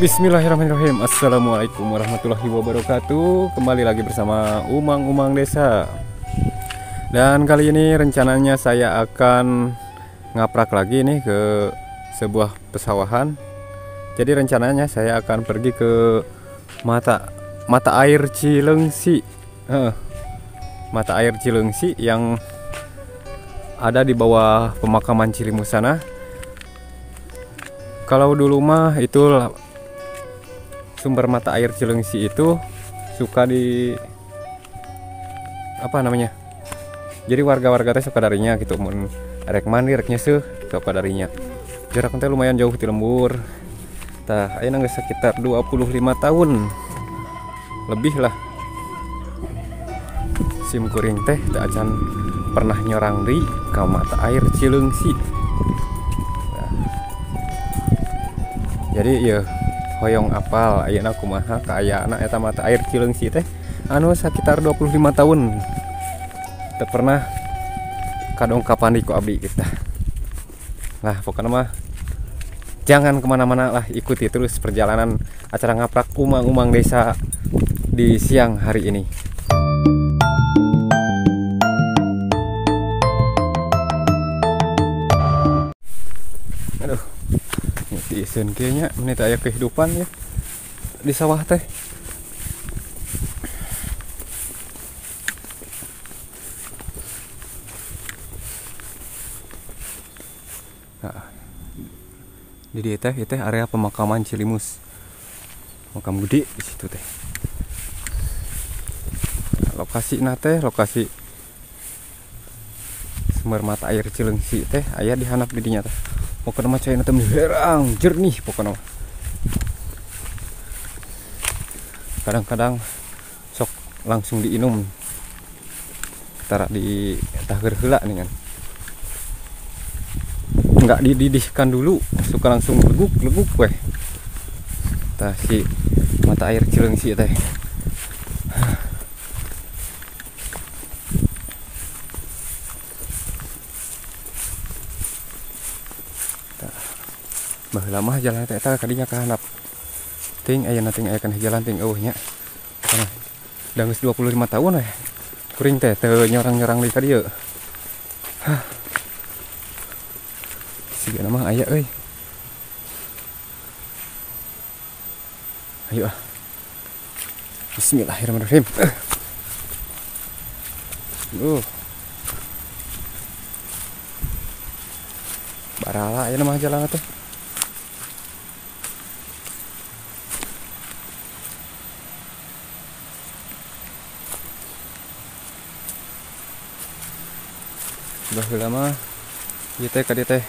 Bismillahirrahmanirrahim. Assalamualaikum warahmatullahi wabarakatuh. Kembali lagi bersama Umang Desa. Dan kali ini rencananya saya akan ngaprak lagi nih ke sebuah pesawahan. Jadi rencananya saya akan pergi ke mata air Cilengsi. Mata air Cilengsi yang ada di bawah pemakaman Cilimus sana. Kalau dulu mah itu sumber mata air Cilengsi itu suka di apa namanya? Jadi warga-warga teh suka darinya gitu, mun rek mandi rek nyeseuh suka darinya. Jarak teh lumayan jauh di lembur. Tah ayeuna geus sekitar 25 tahun. Lebih lah. Sim kuring teh teu acan pernah nyorang di ka mata air Cilengsi. Jadi ya hoyong apal ayeuna kumaha kaayana eta mata air Cilengsi teh anu sekitar 25 tahun teu pernah kadongkapan di ku abdi kita. Nah pokoknya mah jangan kemana-mana lah, ikuti terus perjalanan acara ngaprak Umang Desa di siang hari ini. Aduh, isin kayaknya menit aya kehidupan ya di sawah teh. Nah, di dieu teh area pemakaman Cilimus. Makam gede di situ teh. Lokasi lokasi sumber mata air Cilengsi teh aya di handap di dinya teh. Pokoknya mah cai teh herang jernih pokoknya. Kadang-kadang sok langsung diinum. Tara di tahger heula nih kan. Enggak dididihkan dulu, suka langsung leguk weh. Tah si mata air Cilengsi teh. Baheula mah jalan teh eta kadinya ka handap. Ting aya kan jalan ting eueuh nya. Da geus 25 tahun we. Kuring teh teu nyorang-nyorang di ka dieu. Sigana mah aya euy. Ayo ah. Bismillahirrahmanirrahim. Barala aya mah jalan teh. Baheula mah ieu teh ka dieu teh.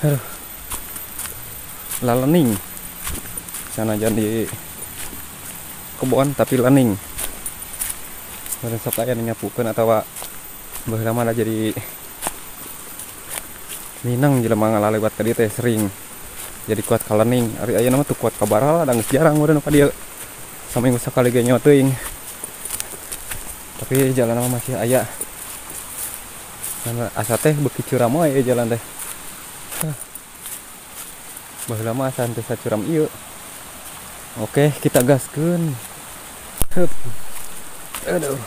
Aduh. Lalening. Sanajan di kebon tapi lening. Meureun sok aya nyapukeun atawa baheula mah jadi minang jelema ngalalewat ka dieu teh sering. Jadi kuat ka lening. Ari ayeuna mah teu kuat ka barala, da geus jarang meureun ka dieu. Saminggu sakali ge nyawa teuing. Tapi jalan mah masih aya. Asa teh beuki curam we jalan teh. Baheula mah asa teu sacuram ieu. Oke, kita gaskeun. Hup. Aduh.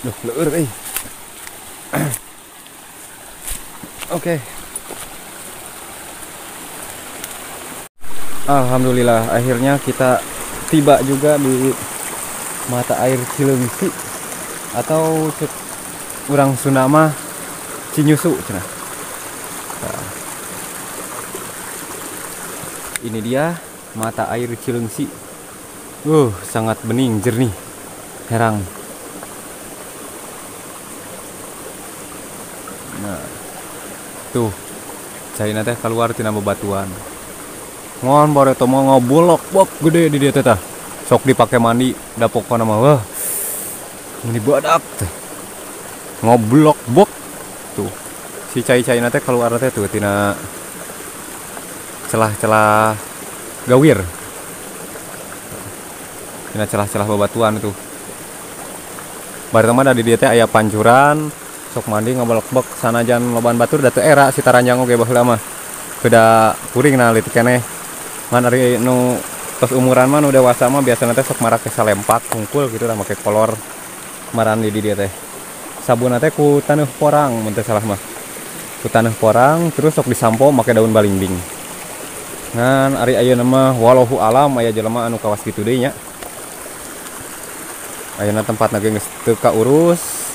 Duh, leur euy. Oke. Alhamdulillah akhirnya kita tiba juga di mata air Cilengsi atau urang Sunda mah Cinyusu cenah. Nah, ini dia mata air Cilengsi. Sangat bening, jernih, herang. Nah, tuh caina teh keluar tina bebatuan. Ngon bare teh mah ngobulok bok gede di dieu teh tah. Sok dipake mandi da pokona mah wah. Ini badak teh. Ngoblok bok. Tuh. Si cai-caina teh keluar teh tuh tina celah-celah gawir. Tina celah-celah bebatuan itu. Bari mah di dieu teh aya pancuran, sok mandi ngabalek-bek sanajan loban batur da teu era si taranjang oge baheula mah. Beda kuring na leutik keneh. Ngan ari nu tos umuran mah nu dewasa mah biasana teh sok marak salempak hungkul gitu lah make kolor maran di dieu teh. Sabunna teh ku taneuh porang mun teu salah mah. Ku taneuh porang terus sok disampo make daun balimbing. Ngan ari ayeuna mah wallahu alam aya jelema anu kawas kitu deui nya. Ayeuna tempatna geus teu kaurus.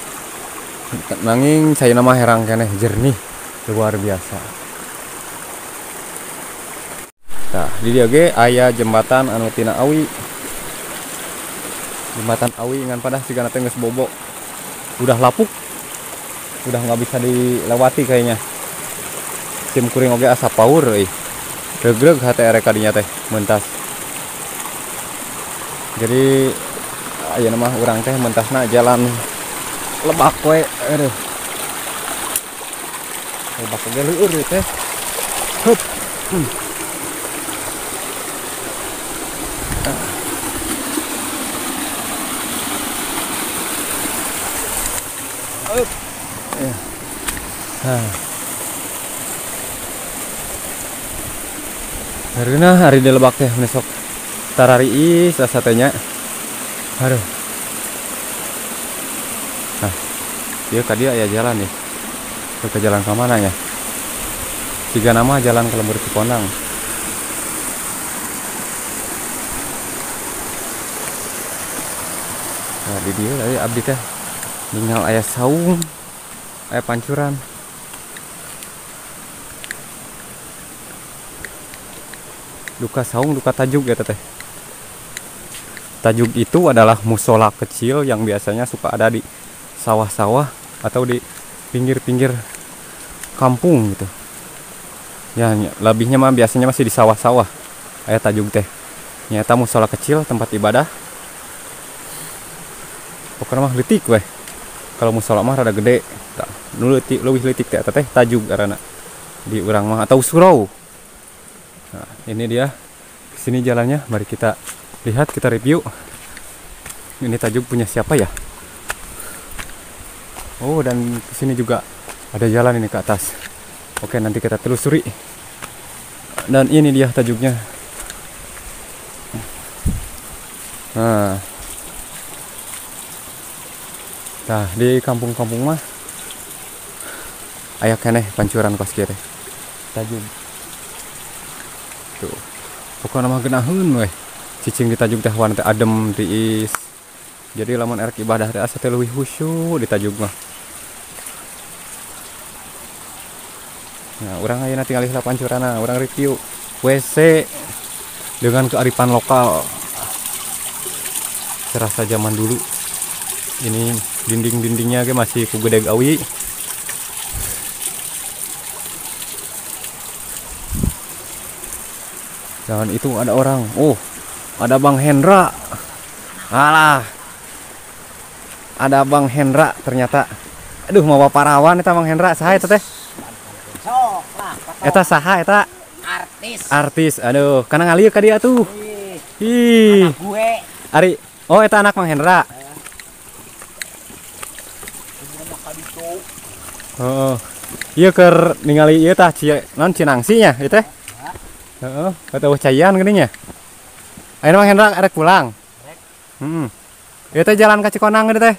Nanging saya mah herang keneh jernih luar biasa. Nah, di dieu ge aya jembatan anu tina awi. Jembatan awi ngan padah sigana teh geus bobo. Udah lapuk. Udah nggak bisa dilewati kayaknya. Sim kuring oge asa paur euy. Regreg hate erek kadinya teh mentas. Jadi ayeuna mah urang teh mentasna jalan lebak we aduh. Lebak oge leueur teh. Hup. Harina hari di lebak teh besok tarariis satenya. Aduh. Nah, dia tadi aya jalan nih. Ke jalan ke mana ya? Tiga nama jalan ke Lembur Ciponang. Nah, di dia tadi abdi teh ninggal aya saung, aya pancuran. Duka saung, duka tajuk ya teteh. Tajuk itu adalah musola kecil yang biasanya suka ada di sawah-sawah atau di pinggir-pinggir kampung gitu. Ya, lebihnya mah biasanya masih di sawah-sawah. Aya tajuk teh. Nyata musola kecil tempat ibadah. Pokoknya mah leutik weh. Kalau musola mah rada gede. Nu leuwih leutik teh eta teh tajuk karena di urang mah atau surau. Nah, ini dia. Sini jalannya, mari kita lihat, kita review. Ini tajuk punya siapa ya? Oh, dan sini juga ada jalan ini ke atas. Oke, nanti kita telusuri. Dan ini dia tajuknya. Nah, di kampung-kampung mah aya keneh pancuran kos kieu teh. Tajuk. Tuh. Pokoknya mah geunaheun weh. Cicing di tajuk teh warna teh adem tiis. Jadi lamun erek ibadah teh asa teh leuwih khusyuk di tajuk mah. Nah, urang ayeuna tinggal heula pancuranna, urang review WC dengan kearifan lokal. Serasa zaman dulu. Ini dinding-dindingnya ge masih ku gedeg awi. Dan itu ada orang. Oh, ada Bang Hendra. Alah. Ada Bang Hendra ternyata. Aduh, mau parawan eta Bang Hendra, saha eta teh? Eta saha eta? Artis. Aduh, kana ngalieu ka dia tuh. Ih. Anak gue. Ari, oh eta anak Bang Hendra. Oh. Ieu keur ningali ieu tah non Cinangsi nya ieu teh. Heeh, atau cayan geuning nya. Ayeuna Bang Hendra arek pulang. Heeh. Ieu teh jalan ka Cikonang geuning teh.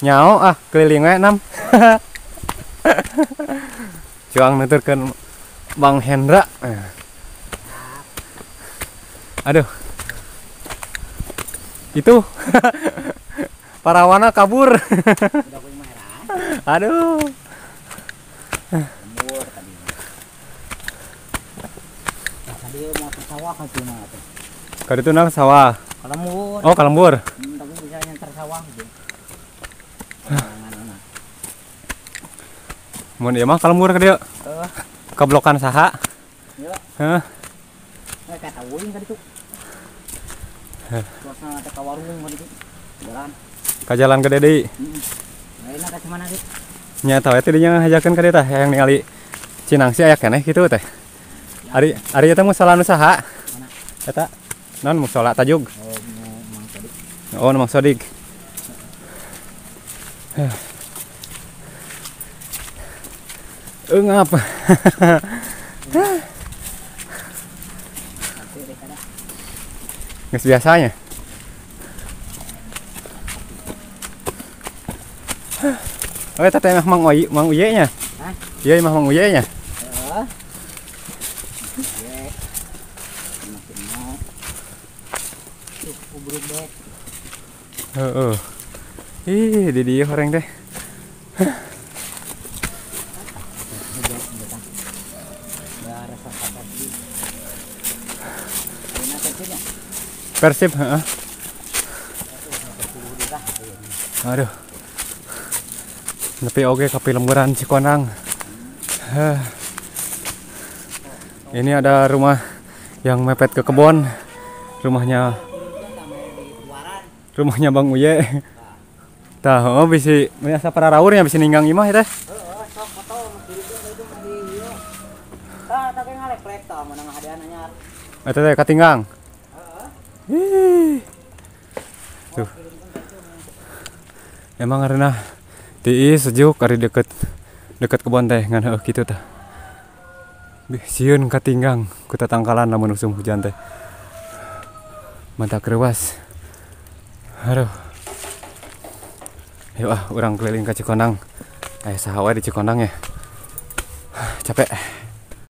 Nyao ah keliling we nam. Cuang nuturkeun Bang Hendra. Aduh. Itu parawana kabur. Aduh. Kadi itu nang sawah. Kalembur. Oh, kalembur. Tapi bisa nyantar sawah gitu. Mun ieu mah kalembur ka dieu. Heeh. Kablokan saha? Ieu. Heeh. Ka tawuing ka ditu. Suasana teh ka warung ka ditu. Jalan. Ka jalan gede deui. Heeh. Ayeuna ka mana deui? Nya tah teh dinya ngajakeun ka dieu tah yang ningali Cinangsi aya keneh kitu teh. Ari eta musola nu saha? Mana? Eta non musola tajuk. Oh, Oh, Mang Sodik. Ngapa? Nggak biasanya. Oh, teteh mah Mang Uye nya. Iya, mah Mang Uye nya. Ih, di dia orang teh. Persib, heeh. Aduh. Tapi oke ke lemburan Cikonang. Ini ada rumah yang mepet ke kebun. Rumahnya Bang Uye. Tah, oh bisi biasa para raurnya bisa ninggang imah teh. Eta teh katinggang. Tuh. Emang karena tiis sejuk ari deket kebun teh ngan heuh kitu tah. Sieun katinggang ku tatangkalan lamun musim hujan teh. Mantap kreuwas. Aduh. Yuk urang keliling ke Cikonang. Saha wae di Cikonang ya. Capek.